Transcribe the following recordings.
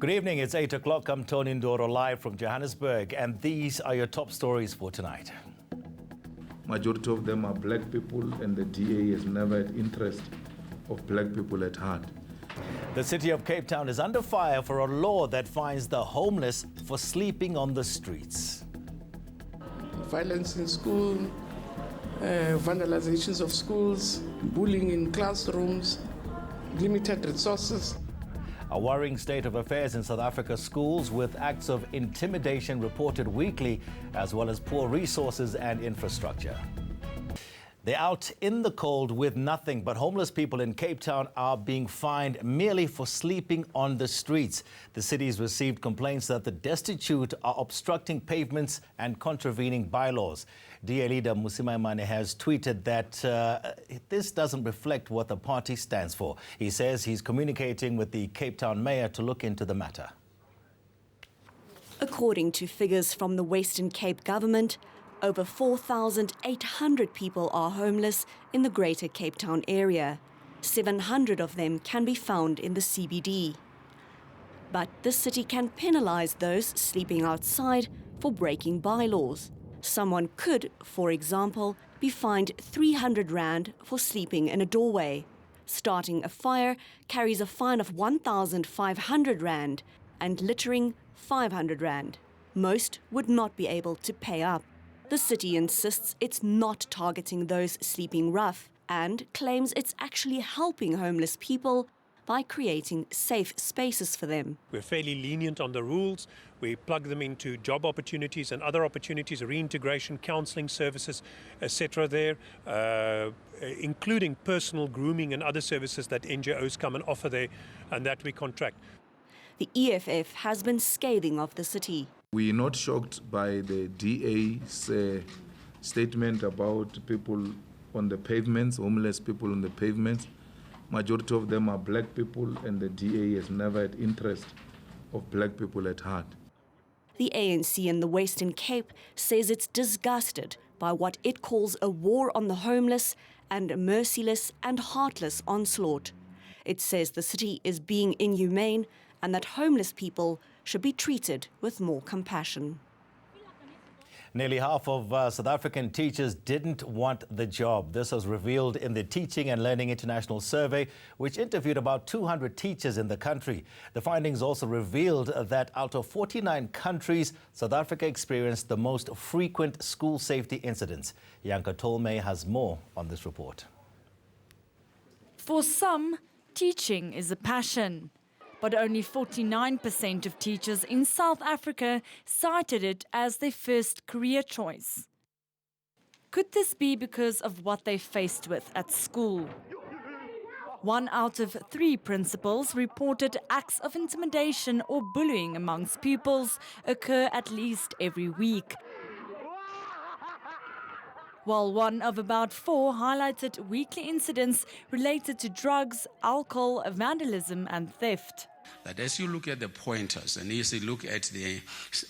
Good evening, it's 8 o'clock. I'm Tony Ndoro live from Johannesburg, and these are your top stories for tonight. Majority of them are black people, and the DA has never had interest of black people at heart. The city of Cape Town is under fire for a law that fines the homeless for sleeping on the streets. Violence in school, vandalizations of schools, bullying in classrooms, limited resources. A worrying state of affairs in South Africa's schools, with acts of intimidation reported weekly, as well as poor resources and infrastructure. They're out in the cold with nothing, but homeless people in Cape Town are being fined merely for sleeping on the streets. The city's received complaints that the destitute are obstructing pavements and contravening bylaws. DA leader Musimaimane has tweeted that this doesn't reflect what the party stands for. He says he's communicating with the Cape Town mayor to look into the matter. According to figures from the Western Cape government, over 4,800 people are homeless in the Greater Cape Town area. 700 of them can be found in the CBD. But the city can penalise those sleeping outside for breaking bylaws. Someone could, for example, be fined 300 rand for sleeping in a doorway. Starting a fire carries a fine of 1,500 rand and littering 500 rand. Most would not be able to pay up. The city insists it's not targeting those sleeping rough and claims it's actually helping homeless people by creating safe spaces for them. We're fairly lenient on the rules. We plug them into job opportunities and other opportunities, reintegration, counselling services, etc. there, including personal grooming and other services that NGOs come and offer there and that we contract. The EFF has been scathing of the city. We're not shocked by the DA's statement about people on the pavements, homeless people on the pavements. Majority of them are black people, and the DA has never had interest of black people at heart. The ANC in the Western Cape says it's disgusted by what it calls a war on the homeless and a merciless and heartless onslaught. It says the city is being inhumane and that homeless people should be treated with more compassion. Nearly half of South African teachers didn't want the job. This was revealed in the Teaching and Learning International Survey, which interviewed about 200 teachers in the country. The findings also revealed that out of 49 countries, South Africa experienced the most frequent school safety incidents. Yanka Tolme has more on this report. For some, teaching is a passion. But only 49% of teachers in South Africa cited it as their first career choice. Could this be because of what they faced with at school? 1 out of 3 principals reported acts of intimidation or bullying amongst pupils occur at least every week, while 1 of about 4 highlighted weekly incidents related to drugs, alcohol, vandalism and theft. That as you look at the pointers and as you look at the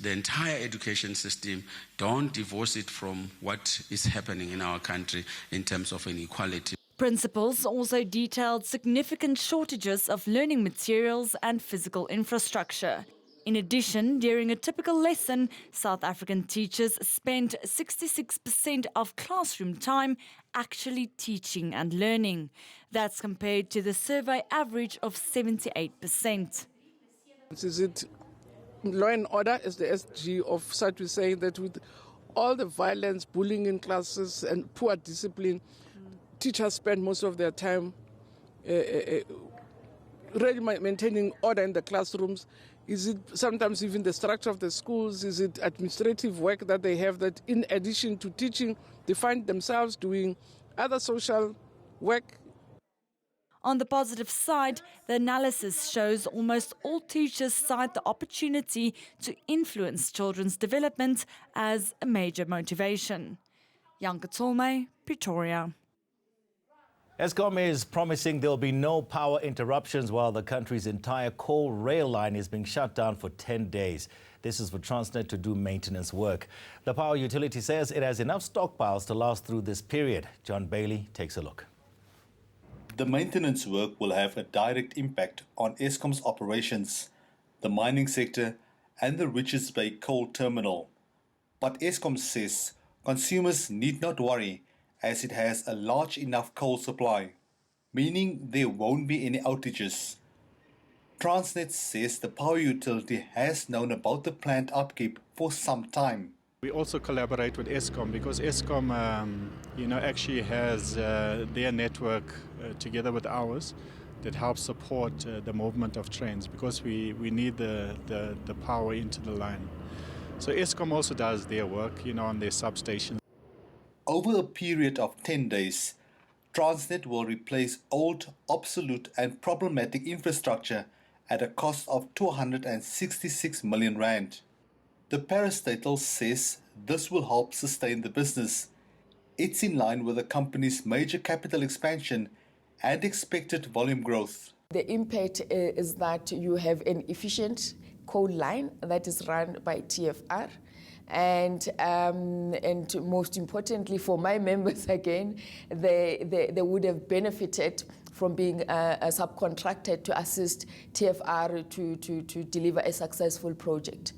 entire education system, don't divorce it from what is happening in our country in terms of inequality. Principals also detailed significant shortages of learning materials and physical infrastructure. In addition, during a typical lesson, South African teachers spent 66% of classroom time actually teaching and learning. That's compared to the survey average of 78%. Is it law and order, as the SG of SADC is saying, that with all the violence, bullying in classes and poor discipline, teachers spend most of their time really maintaining order in the classrooms? Is it sometimes even the structure of the schools? Is it administrative work that they have that in addition to teaching, they find themselves doing other social work? On the positive side, the analysis shows almost all teachers cite the opportunity to influence children's development as a major motivation. Yanka Tolme, Pretoria. Eskom is promising there will be no power interruptions while the country's entire coal rail line is being shut down for 10 days. This is for Transnet to do maintenance work. The power utility says it has enough stockpiles to last through this period. John Bailey takes a look. The maintenance work will have a direct impact on Eskom's operations. the mining sector and the Richards Bay coal terminal. But Eskom says consumers need not worry as it has a large enough coal supply, meaning there won't be any outages. Transnet says the power utility has known about the planned upkeep for some time. We also collaborate with Eskom because Eskom, actually has their network together with ours that helps support the movement of trains because we need the power into the line. So Eskom also does their work, on their substations. Over a period of 10 days, Transnet will replace old, obsolete and problematic infrastructure at a cost of 266 million rand. The parastatal says this will help sustain the business. It's in line with the company's major capital expansion and expected volume growth. The impact is that you have an efficient coal line that is run by TFR, and most importantly for my members again, they would have benefited from being subcontracted to assist TFR to deliver a successful project.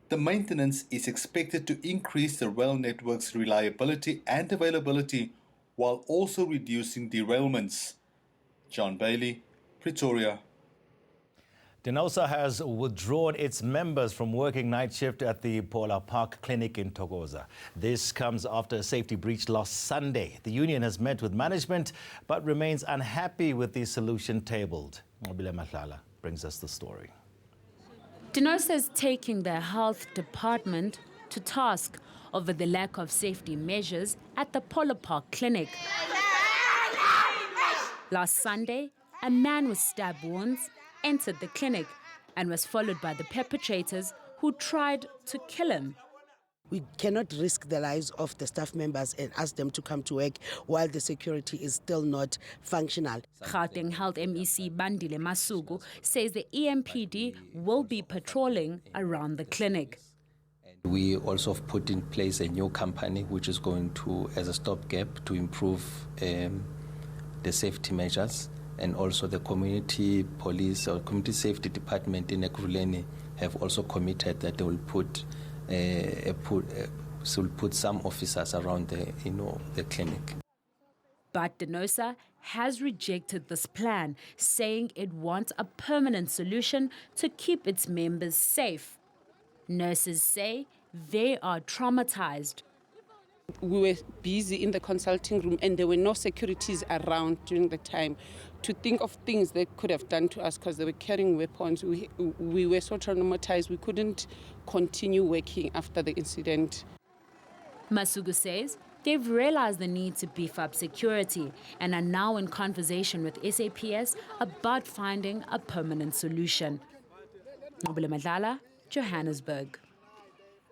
The maintenance is expected to increase the rail network's reliability and availability while also reducing derailments. John Bailey, Pretoria. DENOSA has withdrawn its members from working night shift at the Polar Park Clinic in Thokoza. This comes after a safety breach last Sunday. The union has met with management but remains unhappy with the solution tabled. Mobile Mahlala brings us the story. DENOSA is taking their health department to task over the lack of safety measures at the Polar Park Clinic. Last Sunday, a man with stab wounds entered the clinic and was followed by the perpetrators who tried to kill him. We cannot risk the lives of the staff members and ask them to come to work while the security is still not functional. Gauteng Health MEC Bandile Masuku says the EMPD will be patrolling around the clinic. We also have put in place a new company which is going to, as a stopgap, to improve the safety measures, and also the community police or community safety department in Ekurhuleni have also committed that they will put some officers around the clinic. But DENOSA has rejected this plan, saying it wants a permanent solution to keep its members safe. Nurses say they are traumatized. We were busy in the consulting room and there were no securities around during the time to think of things they could have done to us because they were carrying weapons. We were so traumatized we couldn't continue working after the incident. Masuku says they've realized the need to beef up security and are now in conversation with SAPS about finding a permanent solution. Mobile Madlala, Johannesburg.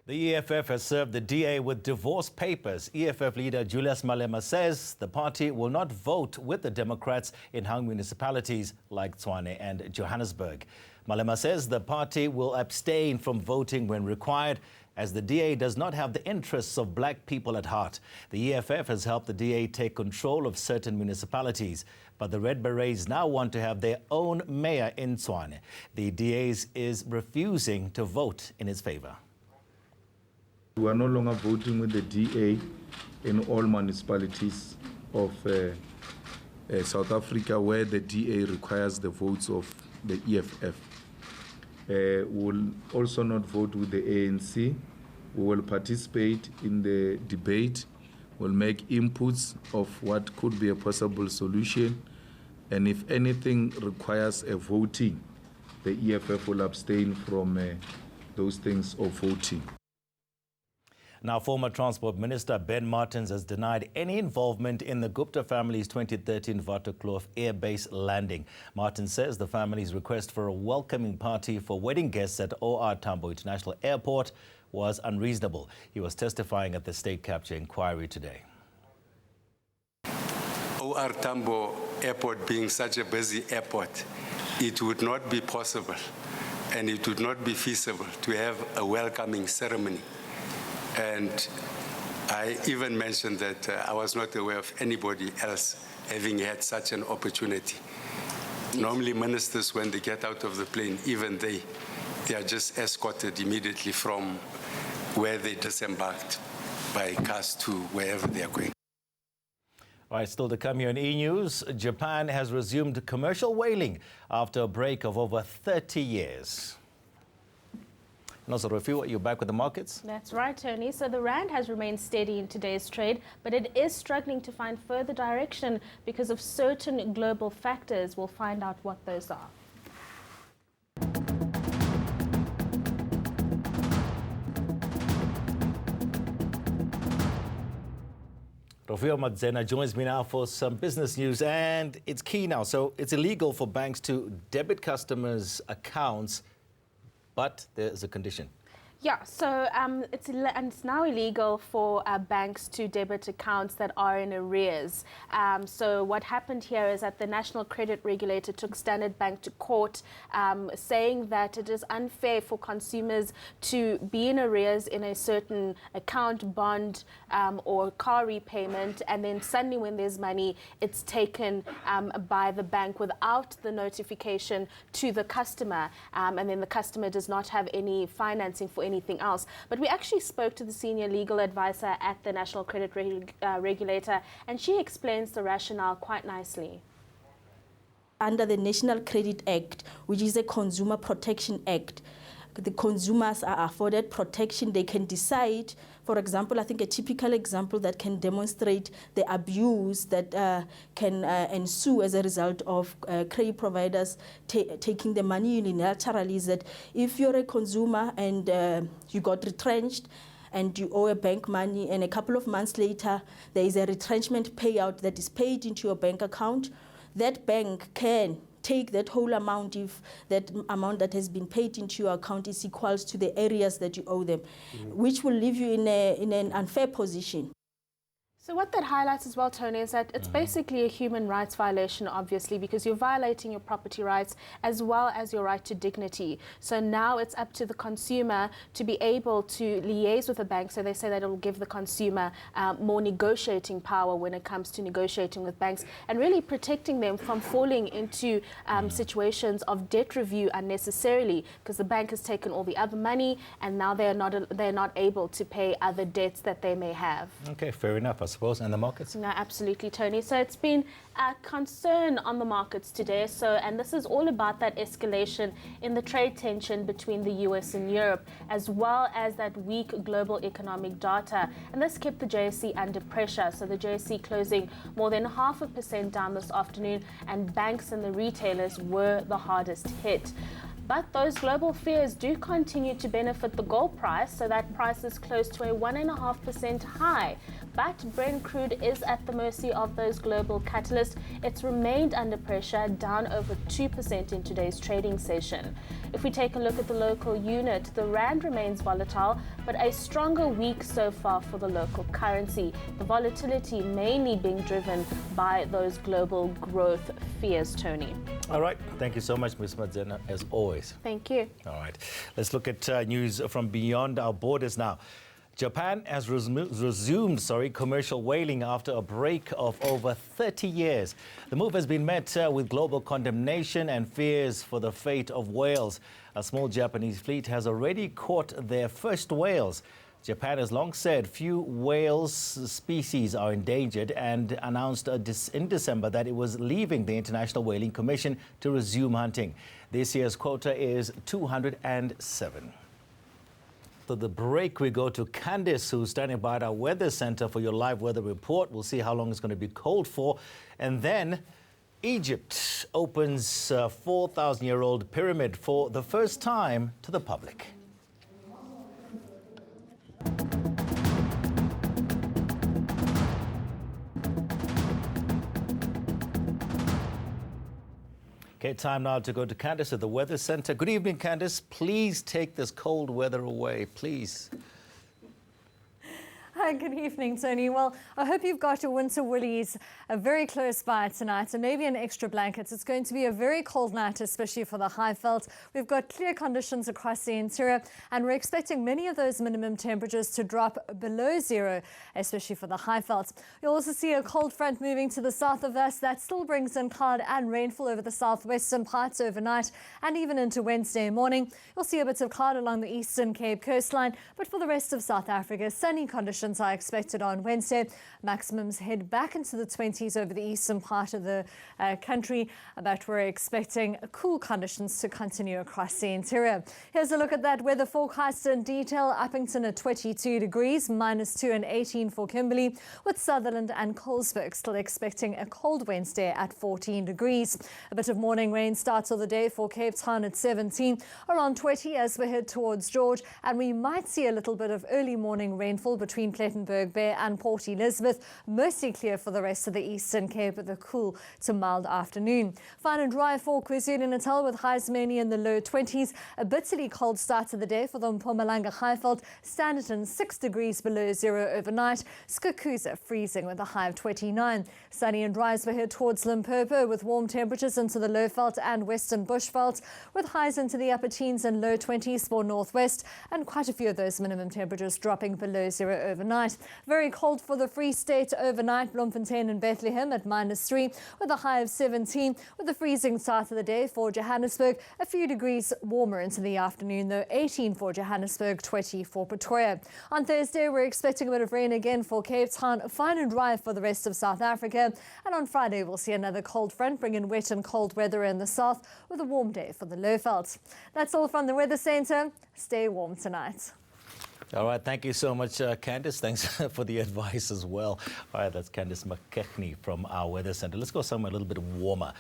The EFF has served the DA with divorce papers. EFF leader Julius Malema says the party will not vote with the Democrats in hung municipalities like Tshwane and Johannesburg. Malema says the party will abstain from voting when required, as the DA does not have the interests of black people at heart. The EFF has helped the DA take control of certain municipalities, but the Red Berets now want to have their own mayor in Tshwane. The DA is refusing to vote in its favor. We are no longer voting with the DA in all municipalities of South Africa where the DA requires the votes of the EFF. We will also not vote with the ANC. We will participate in the debate. We'll make inputs of what could be a possible solution. And if anything requires a voting, the EFF will abstain from those things of voting. Now, former Transport Minister Ben Martins has denied any involvement in the Gupta family's 2013 Waterkloof Air Base landing. Martins says the family's request for a welcoming party for wedding guests at OR Tambo International Airport was unreasonable. He was testifying at the state capture inquiry today. OR Tambo Airport being such a busy airport, it would not be possible and it would not be feasible to have a welcoming ceremony. And I even mentioned that I was not aware of anybody else having had such an opportunity. Normally ministers, when they get out of the plane, even they are just escorted immediately from where they disembarked by cars to wherever they are going. All right, still to come here in eNews, Japan has resumed commercial whaling after a break of over 30 years. And also, Rafi, you're back with the markets? That's right, Tony. So the rand has remained steady in today's trade, but it is struggling to find further direction because of certain global factors. We'll find out what those are. Rofio Madzena joins me now for some business news, and it's key now. So it's illegal for banks to debit customers' accounts, but there's a condition. Yeah, so it's now illegal for banks to debit accounts that are in arrears. So what happened here is that the National Credit Regulator took Standard Bank to court, saying that it is unfair for consumers to be in arrears in a certain account, bond, or car repayment, and then suddenly when there's money, it's taken by the bank without the notification to the customer, and then the customer does not have any financing for anything else. But we actually spoke to the senior legal advisor at the National Credit Regulator, and she explains the rationale quite nicely. Under the National Credit Act, which is a Consumer Protection Act, the consumers are afforded protection. They can decide, for example, I think a typical example that can demonstrate the abuse that can ensue as a result of credit providers taking the money unilaterally is that if you're a consumer and you got retrenched and you owe a bank money, and a couple of months later there is a retrenchment payout that is paid into your bank account, that bank can take that whole amount if that amount that has been paid into your account is equals to the areas that you owe them, which will leave you in an unfair position. So what that highlights as well, Tony, is that it's basically a human rights violation, obviously, because you're violating your property rights as well as your right to dignity. So now it's up to the consumer to be able to liaise with the bank. So they say that it will give the consumer more negotiating power when it comes to negotiating with banks and really protecting them from falling into situations of debt review unnecessarily, because the bank has taken all the other money and now they're not able to pay other debts that they may have. Okay, fair enough, I suppose. And the markets? No, absolutely, Tony. So it's been a concern on the markets today. And this is all about that escalation in the trade tension between the US and Europe, as well as that weak global economic data. And this kept the JSE under pressure. So the JSE closing more than 0.5% down this afternoon, and banks and the retailers were the hardest hit. But those global fears do continue to benefit the gold price, so that price is close to a 1.5% high. But Brent crude is at the mercy of those global catalysts. It's remained under pressure, down over 2% in today's trading session. If we take a look at the local unit, the rand remains volatile, but a stronger week so far for the local currency. The volatility mainly being driven by those global growth fears, Tony. All right. Thank you so much, Ms. Madzena, as always. Thank you. All right. Let's look at news from beyond our borders now. Japan has resumed commercial whaling after a break of over 30 years. The move has been met with global condemnation and fears for the fate of whales. A small Japanese fleet has already caught their first whales. Japan has long said few whales species are endangered and announced in December that it was leaving the International Whaling Commission to resume hunting. This year's quota is 207. After the break, we go to Candice, who's standing by at our weather center for your live weather report. We'll see how long it's going to be cold for. And then Egypt opens a 4,000-year-old pyramid for the first time to the public. Okay, time now to go to Candice at the Weather Center. Good evening, Candice. Please take this cold weather away, please. Hi, Hi, good evening, Tony. Well, I hope you've got your winter woolies very close by tonight and maybe an extra blanket. It's going to be a very cold night, especially for the Highveld. We've got clear conditions across the interior and we're expecting many of those minimum temperatures to drop below zero, especially for the Highveld. You'll also see a cold front moving to the south of us. That still brings in cloud and rainfall over the southwestern parts overnight and even into Wednesday morning. You'll see a bit of cloud along the Eastern Cape coastline, but for the rest of South Africa, sunny conditions are expected on Wednesday. Maximums head back into the 20s over the eastern part of the country, but we're expecting cool conditions to continue across the interior. Here's a look at that weather forecast in detail. Uppington at 22 degrees, -2 and 18 for Kimberley, with Sutherland and Colesberg still expecting a cold Wednesday at 14 degrees. A bit of morning rain starts of the day for Cape Town at 17, around 20 as we head towards George, and we might see a little bit of early morning rainfall between Plettenberg Bay and Port Elizabeth. Mostly clear for the rest of the Eastern Cape with a cool to mild afternoon. Fine and dry for KwaZulu-Natal with highs mainly in the low 20s. A bitterly cold start to the day for the Mpumalanga Highveld. Standerton 6 degrees below zero overnight. Skukuza freezing with a high of 29. Sunny and dry as we head towards Limpopo with warm temperatures into the Lowveld and Western Bushveld, with highs into the upper teens and low 20s for Northwest, and quite a few of those minimum temperatures dropping below zero overnight. Very cold for the Free State overnight. Bloemfontein and Bethlehem at -3 with a high of 17, with a freezing start of the day for Johannesburg. A few degrees warmer into the afternoon though, 18 for Johannesburg, 20 for Pretoria. On Thursday we're expecting a bit of rain again for Cape Town, fine and dry for the rest of South Africa, and on Friday we'll see another cold front bringing wet and cold weather in the south with a warm day for the Lowveld. That's all from the Weather Centre. Stay warm tonight. All right, thank you so much, Candice. Thanks for the advice as well. All right, that's Candice McKechnie from our Weather Centre. Let's go somewhere a little bit warmer.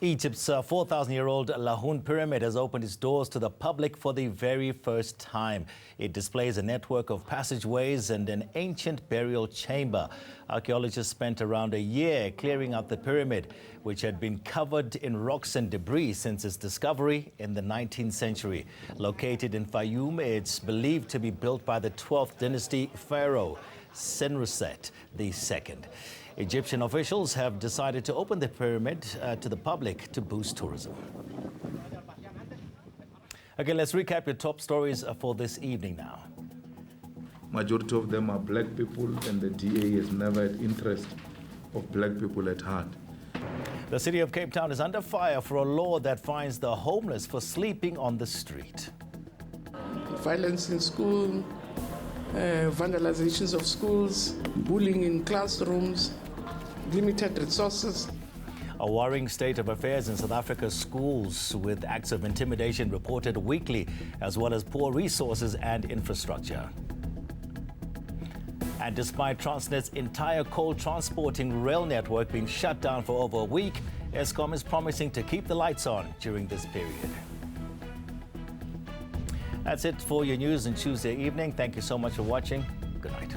Egypt's 4,000-year-old Lahoun Pyramid has opened its doors to the public for the very first time. It displays a network of passageways and an ancient burial chamber. Archaeologists spent around a year clearing out the pyramid, which had been covered in rocks and debris since its discovery in the 19th century. Located in Fayum, it's believed to be built by the 12th dynasty pharaoh Senusret II. Egyptian officials have decided to open the pyramid to the public to boost tourism. Okay, let's recap your top stories for this evening now. Majority of them are black people, and the DA has never had interest of black people at heart. The city of Cape Town is under fire for a law that fines the homeless for sleeping on the street. Violence in school, vandalizations of schools, bullying in classrooms, limited resources. A worrying state of affairs in South Africa's schools, with acts of intimidation reported weekly, as well as poor resources and infrastructure. And despite Transnet's entire coal transporting rail network being shut down for over a week, Eskom is promising to keep the lights on during this period. That's it for your news on Tuesday evening. Thank you so much for watching. Good night.